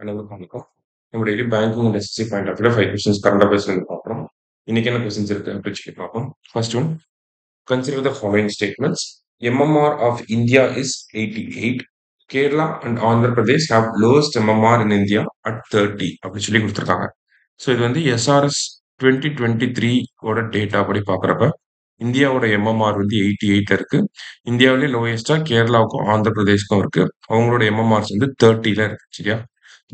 அனைவருக்கும் வணக்கம். நம்ம daily banking industry point of வியூல 5 கொஸ்டின்ஸ் கரண்ட் அஃபேர்ஸ்லேருந்து பார்க்குறோம். இன்னைக்கு என்ன கொஸ்டின்ஸ் இருக்கு அப்படின்னு சொல்லி பார்ப்போம். First one, consider the following statements. MMR of India is 88. Kerala and Andhra Pradesh have lowest MMR in India at 30 அப்படின்னு சொல்லி கொடுத்துருக்காங்க. ஸோ இது வந்து எஸ்ஆர்எஸ் 2023 ஓட டேட்டா படி பார்க்குறப்ப இந்தியாவோட எம்எம்ஆர் வந்து 88 இருக்கு. இந்தியாவிலே லோயஸ்டா கேரளாவுக்கும் ஆந்திர பிரதேஷ்க்கும் இருக்கு. அவங்களோட எம்எம்ஆர்ஸ் வந்து 30ல இருக்கு. சரியா?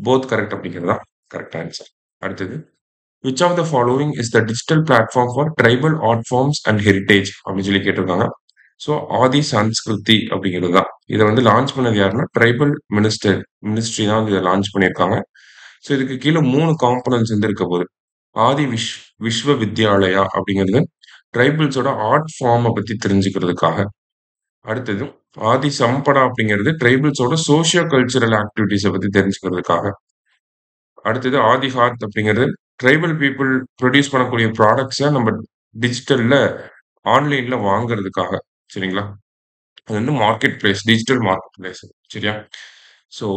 போத் கரெக்ட் அப்படிங்கிறது தான் கரெக்ட் ஆன்சர். அடுத்தது, which of the following is the digital platform for tribal art forms and heritage அப்படின்னு சொல்லி கேட்டிருக்காங்க. ஸோ ஆதி சன்ஸ்கிருதி அப்படிங்கிறது தான். இதை வந்து லான்ச் பண்ணது யாருன்னா ட்ரைபல் மினிஸ்ட்ரி தான் வந்து இதை லான்ச் பண்ணியிருக்காங்க. ஸோ இதுக்கு கீழே 3 காம்பனன்ட்ஸ் வந்து இருக்க போகுது. ஆதி விஸ்வ வித்யாலயா அப்படிங்கிறது ட்ரைபிள்ஸோட ஆர்ட் ஃபார்மை பத்தி தெரிஞ்சுக்கிறதுக்காக. அடுத்தது, ஆதி சம்படா அப்படிங்கிறது ட்ரைபிள்ஸோட சோஷியோ கல்ச்சுரல் ஆக்டிவிட்டிஸை பத்தி தெரிஞ்சுக்கிறதுக்காக. அடுத்தது, ஆதி ஹாத் அப்படிங்கிறது ட்ரைபல் பீப்புள் ப்ரொடியூஸ் பண்ணக்கூடிய ப்ராடக்ட்ஸை நம்ம டிஜிட்டல்ல ஆன்லைன்ல வாங்குறதுக்காக. சரிங்களா? அது வந்து market place, digital market place. சரியா? ஸோ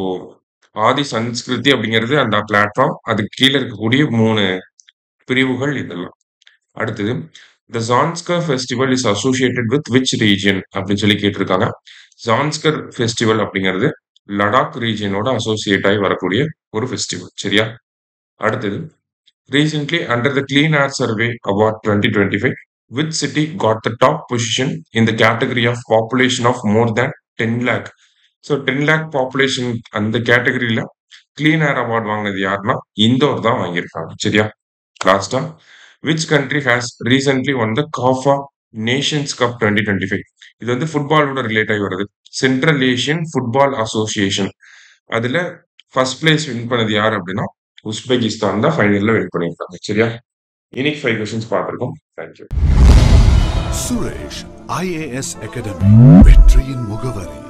ஆதி சன்ஸ்கிருதி அப்படிங்கிறது அந்த பிளாட்ஃபார்ம். அதுக்கு கீழே இருக்கக்கூடிய 3 பிரிவுகள் இதெல்லாம். அடுத்தது, the Zanskar festival is associated with which region அப்படின்னு சொல்லி கேட்டிருக்காங்க. ஜான்ஸ்கர் ஃபெஸ்டிவல் அப்படிங்கிறது லடாக் ரீஜனோட அசோசியேட் ஆகி வரக்கூடிய ஒரு ஃபெஸ்டிவல். சரியா? அடுத்தது, recently under the clean air survey award 2025 which city got the top position in the category of population of more than 10 lakh. So 10 lakh population அந்த கேட்டகரியில கிளீன் ஏர் அவார்ட் வாங்கினது யாருன்னா இந்தோர் தான் வாங்கியிருக்காங்க. சரியா? லாஸ்டா, which country has recently won the CAFA nations cup 2025. இது வந்து ஃபுட்பாலோட ரிலேட் ஆகி வருது. சென்ட்ரல் ஏஷியன் ஃபுட்பால் அசோசியேஷன் அதுல ஃபர்ஸ்ட் பிளேஸ் வின் பண்ணது யார் அப்படின்னா உஸ்பெகிஸ்தான் தான் ஃபைனல்ல வின் பண்ணியிருக்காங்க. சரியா? இன்னைக்கு 5 கொஸ்டின்ஸ் பார்த்துருக்கோம். தேங்க்யூ. சுரேஷ் IAS அகாடமி, வெற்றியின் முகவரி.